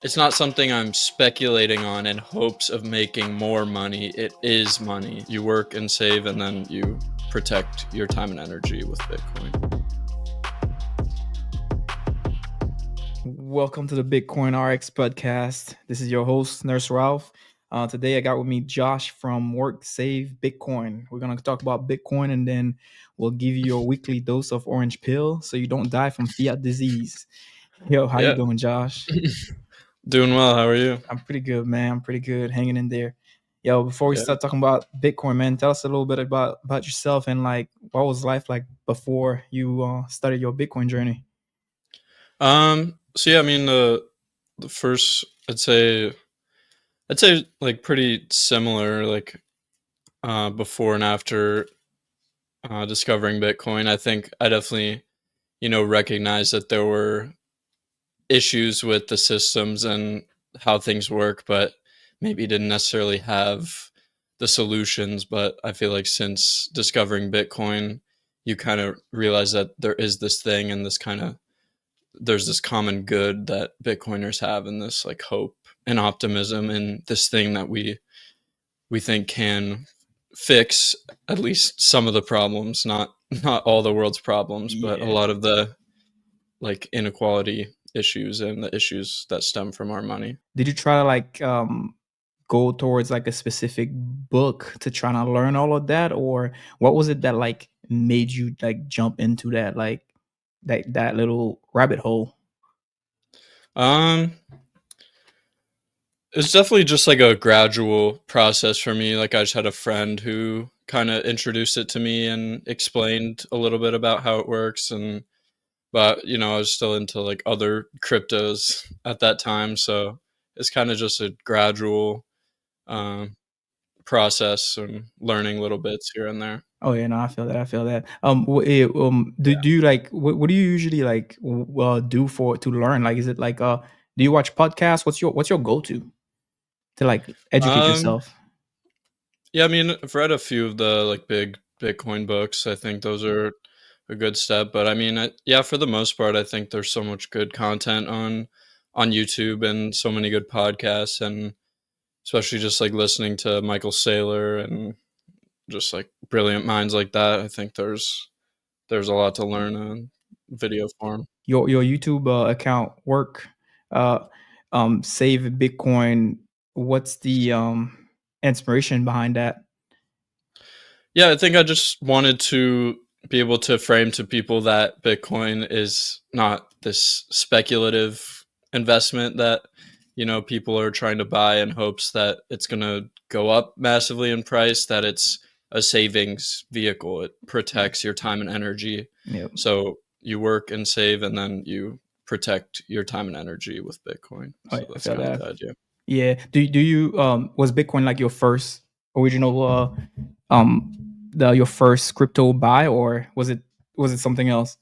It's not something I'm speculating on in hopes of making more money. It is money. You work and save, and then you protect your time and energy with Bitcoin. Welcome to the Bitcoin RX podcast. This is your host, Nurse Ralph. Today, I got with me Josh from Work Save Bitcoin. We're going to talk about Bitcoin and then we'll give you your weekly dose of orange pill so you don't die from fiat disease. Yo, how you Yeah. doing, Josh? Doing well. How are you? I'm pretty good, man. I'm pretty good, hanging in there. Yo, before we Yeah. start talking about Bitcoin, man, tell us a little bit about yourself and like what was life like before you started your Bitcoin journey? So yeah, I mean the first I'd say like pretty similar, like before and after discovering Bitcoin. I think I definitely, recognized that there were issues with the systems and how things work, but maybe didn't necessarily have the solutions. But I feel like since discovering Bitcoin, you kind of realize that there is this thing and there's this common good that Bitcoiners have, and this like hope and optimism in this thing that we think can fix at least some of the problems, not all the world's problems, but a Yeah. lot of the like inequality issues and the issues that stem from our money. Did you try to like go towards like a specific book to try to learn all of that, or what was it that like made you like jump into that like that little rabbit hole? Um, it's definitely just like a gradual process for me. Like I just had a friend who kind of introduced it to me and explained a little bit about how it works, and but I was still into like other cryptos at that time, so it's kind of just a gradual um process and learning little bits here and there. Oh yeah, no, I feel that. I feel that. Do you like what do you usually like do for to learn? Like, is it like do you watch podcasts? What's your go to like educate Um, yourself? yeah, I mean, I've read a few of the like big Bitcoin books. I think those are a good step. But I mean, yeah, for the most part, I think there's so much good content on YouTube and so many good podcasts, and especially just like listening to Michael Saylor and just like brilliant minds like that. I think there's a lot to learn in video form. Your YouTube account work uh save Bitcoin. What's the inspiration behind that? Yeah, I think I just wanted to be able to frame to people that Bitcoin is not this speculative investment that, people are trying to buy in hopes that it's going to go up massively in price, that it's a savings vehicle. It Yeah. protects your time and energy. Yeah. So you work and save, and then you protect your time and energy with Bitcoin. Oh So yeah, I that's feel kind of that. the idea. Yeah. Do you was Bitcoin like your first original um your first crypto buy, or was it something else?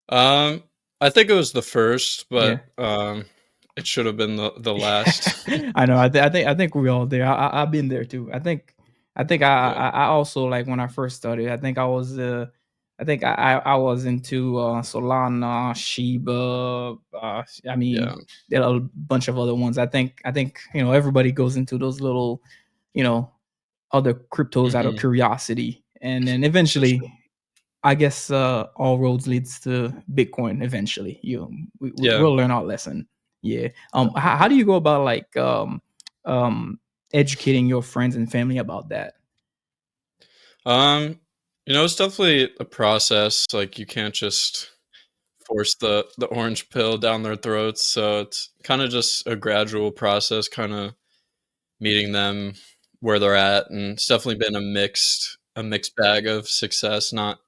Um, I think it was the first, Yeah. but it should have been the last. I know. I think we all there. I've been there too. I think Yeah. I also like when I first started. I was into Solana, Shiba. I Yeah. mean, there are a bunch of other ones. I think everybody goes into those little, you know, other cryptos out of Mhm. curiosity, and then For sure. eventually I guess all roads leads to Bitcoin eventually. Yeah, We'll learn our lesson. Yeah. How definitely. do you go about like um educating your friends and family about that? Um, it's definitely a process. Like you can't just force the orange pill down their throats. So it's kind of just a gradual process, kind of meeting them where they're at, and it's definitely been a mixed bag of success. Not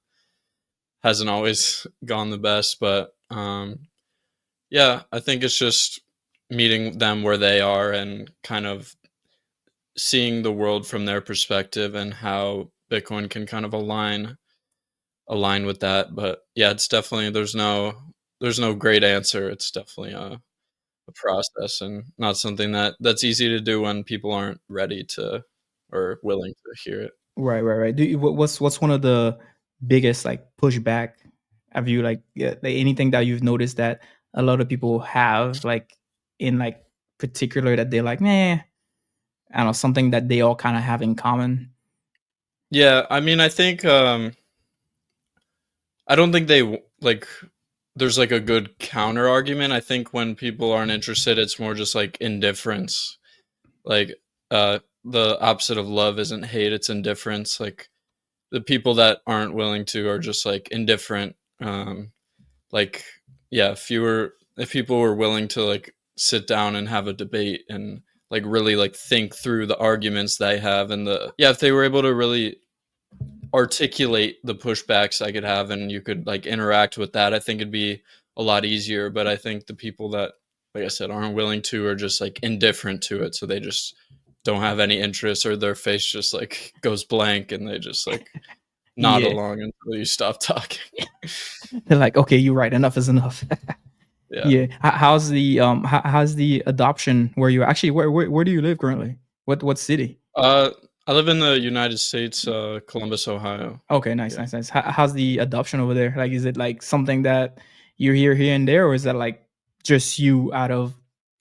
hasn't always gone the best, but yeah, I think it's just meeting them where they are and kind of seeing the world from their perspective and how Bitcoin can kind of align with that. But yeah, it's definitely there's no great answer. It's definitely a process and not something that's easy to do when people aren't ready to or willing to hear it. Right, right, right. What's one of the biggest like pushback? Have you like, yeah, like anything that you've noticed that a lot of people have like in like particular that they're like, nah, I don't know, something that they all kind of have in common? Yeah, I mean, I think, I don't think like, there's, like, a good counter argument. I think when people aren't interested, it's more just, like, indifference. Like, the opposite of love isn't hate, it's indifference. Like, the people that aren't willing to are just, like, indifferent. Like, yeah, if people were willing to, like, sit down and have a debate and, like, really, like, think through the arguments they have and if they were able to really articulate the pushbacks I could have and you could, like, interact with that, I think it'd be a lot easier. But I think the people that, like I said, aren't willing to are just, like, indifferent to it, so they just don't have any interest, or their face just, like, goes blank and they just, like, nod Yeah. along until you stop talking. They're like, okay, you're right. Enough is enough. Yeah. Yeah. How's the adoption where you actually where do you live currently? What city? Uh, I live in the United States, Columbus, Ohio. Okay, nice, Yeah. nice, nice. How's the adoption over there? Like, is it like something that you hear here and there, or is that like just you out of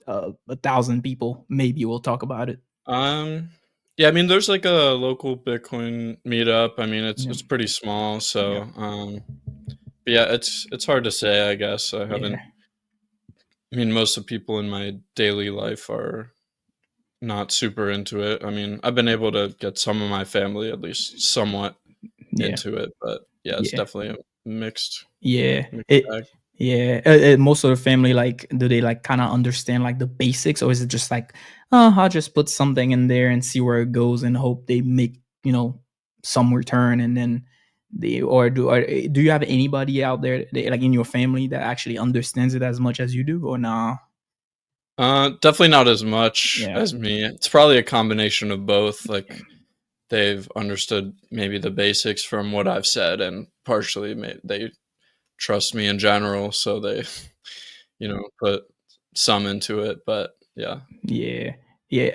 1,000 people? Maybe we'll talk about it. Um, yeah, I mean, there's, like, a local Bitcoin meetup. I mean, Yeah, it's pretty small, yeah, so, but yeah, it's hard to say, I guess. yeah, I mean, most of the people in my daily life are not super into it. I mean, I've been able to get some of my family at least somewhat yeah, into it, but yeah, it's yeah. definitely a Yeah, mixed it bag. yeah, most of the family, like, do they, like, kinda understand, like, the basics, or is it just like, "Oh, I'll just put something in there and see where it goes and hope they make, some return," and then do you have anybody out there that, like, in your family that actually understands it as much as you do, or nah? Definitely not as much Yeah, as me. It's probably a combination of both. Like, they've understood maybe the basics from what I've said, and partially they trust me in general, so they, put some into it. But yeah, yeah, yeah,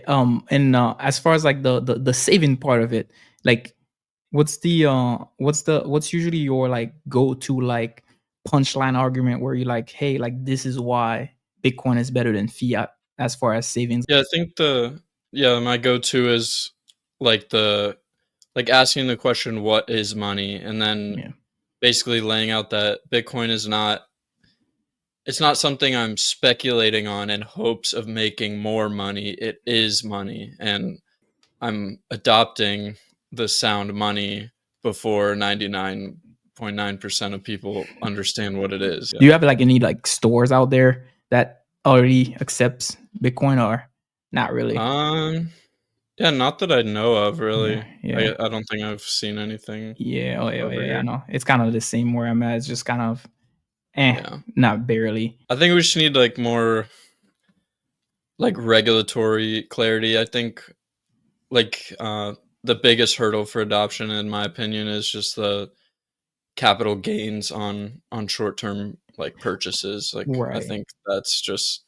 and, as far as, like, the saving part of it, like, what's usually your, like, go-to, like, punchline argument where you're like, "Hey, like, this is why Bitcoin is better than fiat as far as savings." yeah, I think my go-to is like asking the question, "What is money?" and then Yeah, basically laying out that Bitcoin is not it's not something I'm speculating on in hopes of making more money. It is money, and I'm adopting the sound money before 99.9% of people understand what it is. do Yeah. you have, like, any, like, stores out there that already accepts Bitcoin, or not really? Um, yeah, not that I know of, Yeah, really. yeah, I don't think I've seen anything yeah, oh, yeah, oh, over yeah, yeah, I here. know. It's kinda the same where I'm at, it's just kind of, eh, Yeah. not barely. I think we just need, like, more, like, regulatory clarity. I think, like, the biggest hurdle for adoption, in my opinion, is just the capital gains on short-term, like, purchases. Like, I Right, think that's just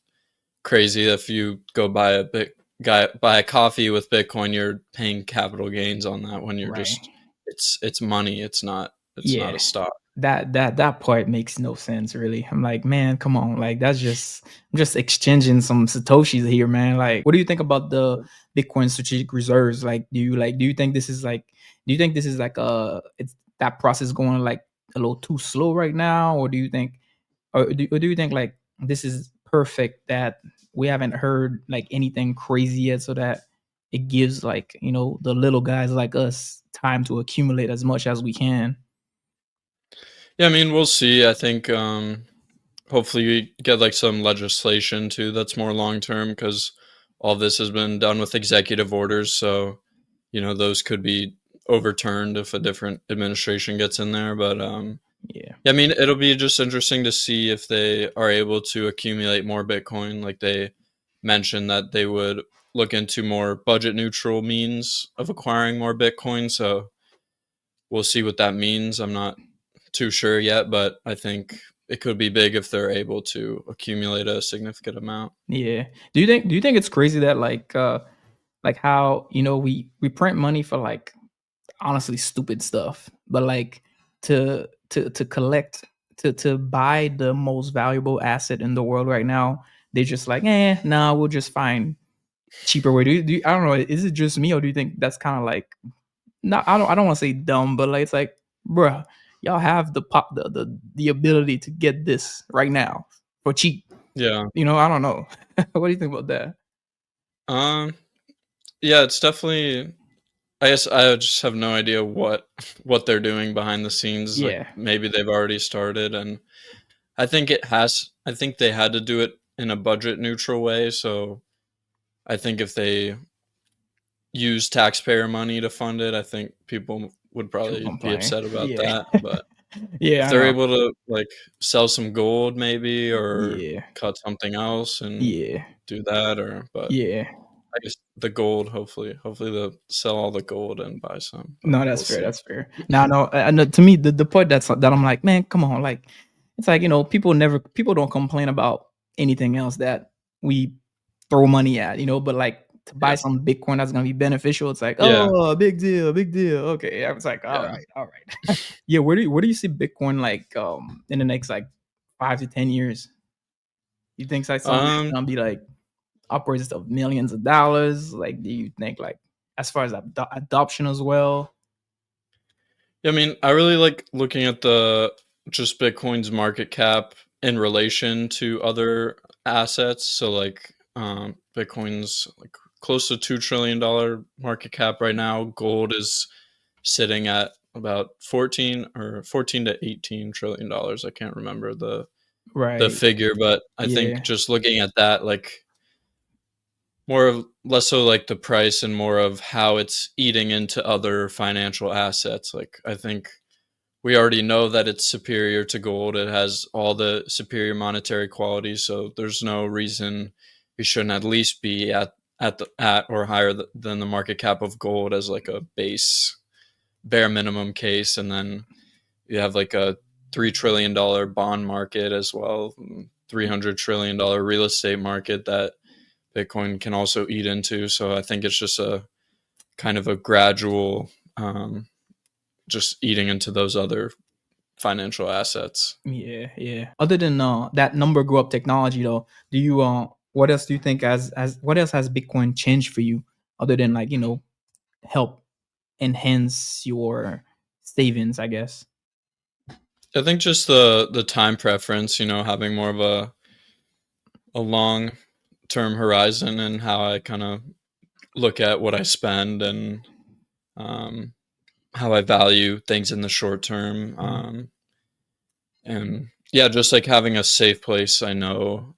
crazy. If you go buy a coffee with Bitcoin, you're paying capital gains on that when you're right. just it's money, it's not Yeah. a stock. That part makes no sense really. I'm like, "Man, come on, like, that's just I'm just exchanging some satoshis here, man." Like, what do you think about the Bitcoin strategic reserves? Like, do you think this is like it's that process going, like, a little too slow right now? Or do you think, like, this is perfect that we haven't heard, like, anything crazy yet, so that it gives, like, the little guys like us time to accumulate as much as we can? Yeah, I mean, we'll see. I think, hopefully we get, like, some legislation too that's more long term, because all this has been done with executive orders, so, those could be overturned if a different administration gets in there. But, Yeah. yeah, I mean, it'll be just interesting to see if they are able to accumulate more Bitcoin. Like, they mentioned that they would look into more budget neutral means of acquiring more Bitcoin. So we'll see what that means. I'm not too sure yet, but I think it could be big if they're able to accumulate a significant amount. Yeah. Do you think it's crazy that, like, how, we print money for, like, honestly stupid stuff, but, like, to collect, to buy the most valuable asset in the world right now, they're just like, nah, we'll just find cheaper way. I don't know. Is it just me, or do you think that's kind of like, not? I don't want to say dumb, but like it's like, bruh, y'all have the ability to get this right now for cheap. Yeah. I don't know. What do you think about that? Um, yeah, it's definitely I guess I just have no idea what they're doing behind the scenes, like, Yeah, maybe they've already started, and I think they had to do it in a budget neutral way, so I think if they use taxpayer money to fund it, I think people would people probably be complain. upset about Yeah, that, but if yeah, I they're know. able to, like, sell some gold maybe or Yeah, cut something else and yeah, do that but yeah. I guess the gold, hopefully they'll sell all the gold and buy some, but No, that's we'll fair. see. That's fair. Now, no, I know. To me, the point that I'm like, man, come on, like, it's like people don't complain about anything else that we throw money at, but like to buy Yeah. some Bitcoin that's gonna be beneficial, it's like, Yeah, oh, big deal, big deal. Okay, I was like, yeah. all right. Yeah, where do you see Bitcoin like in the next like 5 to 10 years? You think it's like something that's Um, gonna be like upwards of millions of dollars? Like, do you think like as far as adoption as well? I mean, I really like looking at the just Bitcoin's market cap in relation to other assets. So like Bitcoin's like close to $2 trillion market cap right now. Gold is sitting at about 14 to 18 trillion dollars. I can't remember the Right. figure, but I think Yeah. just looking at that, like more of less so like the price and more of how it's eating into other financial assets. Like I think we already know that it's superior to gold. It has all the superior monetary qualities, so there's no reason we shouldn't at least be at or higher than the market cap of gold as like a base bare minimum case. And then you have like a $3 trillion bond market as well, $300 trillion real estate market that Bitcoin can also eat into. So I think it's just a kind of a gradual, just eating into those other financial assets. Yeah, yeah. Other than that number grew up technology though, do you what else do you think as what else has Bitcoin changed for you other than like, help enhance your savings, I guess? I think just the time preference, having more of a long term horizon and how I kind of look at what I spend and um, how I value things in the short term. Mm, And yeah, just like having a safe place I know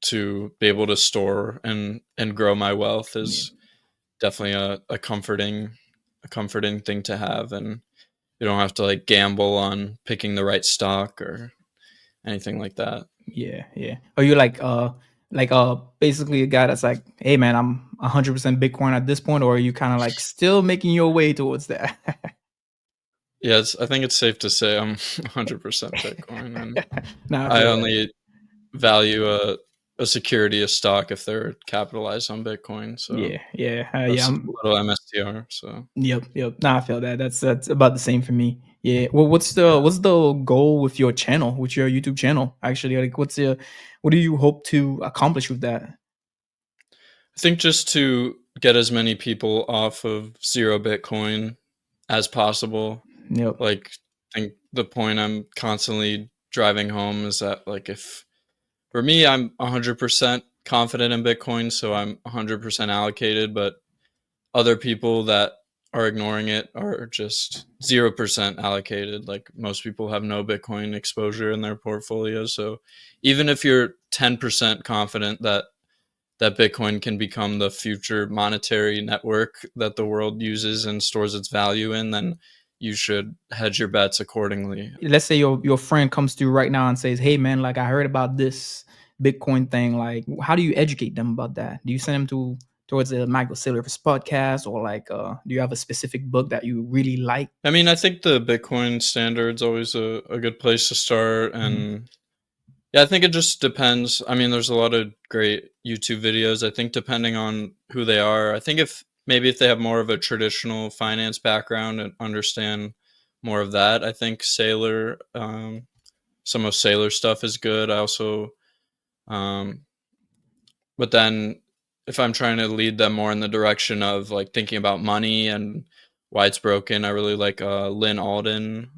to be able to store and grow my wealth yeah. is definitely a comforting thing to have, and you don't have to like gamble on picking the right stock or anything like that. Yeah, yeah. Are you like basically a guy that's like, "Hey man, I'm 100% Bitcoin at this point," or are you kind of like still making your way towards that? Yeah, I think it's safe to say I'm 100% Bitcoin, and Nah, I I feel that. only value a security, a stock, if they're capitalized on Bitcoin. So Yeah, yeah, yeah. that's little MSTR. So Yep, yep. Nah, I feel that. That's about the same for me. Yeah. Well, what's the goal with your channel, with your YouTube channel? Actually, like, what do you hope to accomplish with that? I think just to get as many people off of zero Bitcoin as possible. Yep. Like, I think the point I'm constantly driving home is that, like, if for me, I'm 100% confident in Bitcoin, so I'm 100% allocated, but other people that are ignoring it are just 0% allocated. Like, most people have no Bitcoin exposure in their portfolio. So, even if you're 10% confident that Bitcoin can become the future monetary network that the world uses and stores its value in, then you should hedge your bets accordingly. Let's say your friend comes to you right now and says, "Hey man, like I heard about this Bitcoin thing. Like, how do you educate them about that? Do you send them towards the Michael Saylor's podcast, or like do you have a specific book that you really like?" I mean, I think the Bitcoin standard's always a good place to start. Mhm. And yeah, I think it just depends. I mean, there's a lot of great YouTube videos. I think depending on who they are, I think if they have more of a traditional finance background and understand more of that, I think some of Saylor stuff is good. I also Um, but then if I'm trying to lead them more in the direction of like thinking about money and why it's broken, I really like Lynn Alden.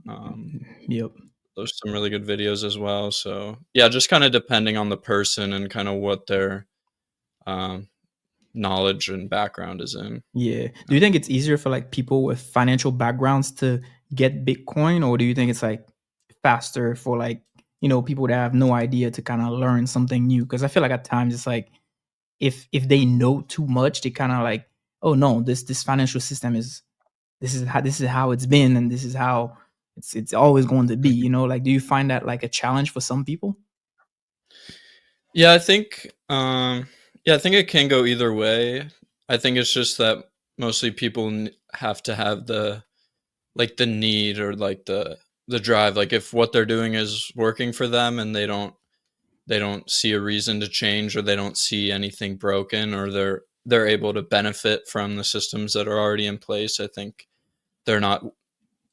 Yep. There's some really good videos as well. So yeah, just kind of depending on the person and kind of what their um, knowledge and background is in. Yeah. Do you think it's easier for like people with financial backgrounds to get Bitcoin, or do you think it's like faster for like, people that have no idea to kind of learn something new? Because I feel like at times it's like if they know too much, they kind of like, oh no, this financial system is this is how it's been, and this is how it's always going to be. Like, do you find that like a challenge for some people? Yeah, I think yeah, I think it can go either way. I think it's just that mostly people have to have the need or like the drive. Like if what they're doing is working for them and they don't see a reason to change, or they don't see anything broken, or they're able to benefit from the systems that are already in place. I think they're not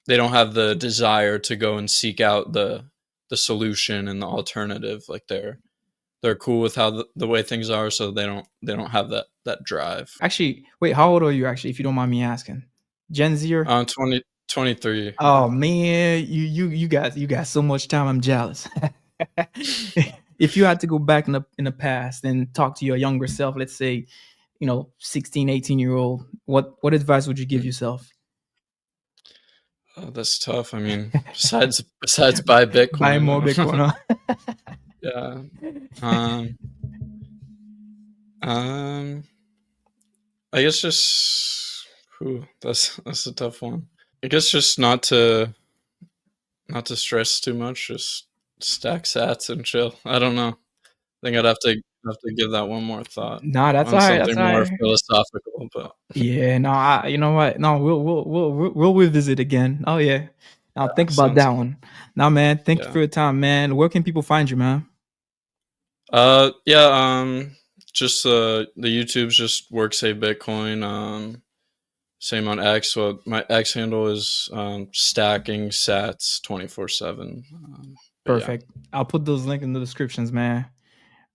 they don't have the desire to go and seek out the solution and the alternative. Like they're cool with how the way things are, so they don't have that drive. Actually, wait, how old are you actually, if you don't mind me asking? Gen Zer? 23. Oh man, you got so much time. I'm jealous. If you had to go back in the past and talk to your younger self, let's say, 16, 18-year old, what advice would you give Mm. yourself? Oh, that's tough. I mean, besides buy Buy Bitcoin, more I don't know. Bitcoin, huh? Yeah. Um, um, I guess just that's a tough one. I guess just not to stress too much, just stack sats and chill. I don't know. I think I'd have to give that one more thought Nah, that's on alright. That's something more alright. philosophical, but Yeah, no, you know what? No, we'll revisit again. Oh yeah. Now yeah, think about sounds that good. one. Now, man, thank you Yeah. for your time, man. Where can people find you, man? Yeah, just the YouTube's just work save Bitcoin. Same on X. So my X handle is stacking sats 24/7. But yeah, Perfect. I'll put those links in the descriptions, man.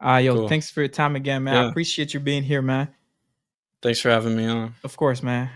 Yo, cool. thanks for your time again, man. I Yeah, appreciate you being here, man. thanks for having me on. Of course, man.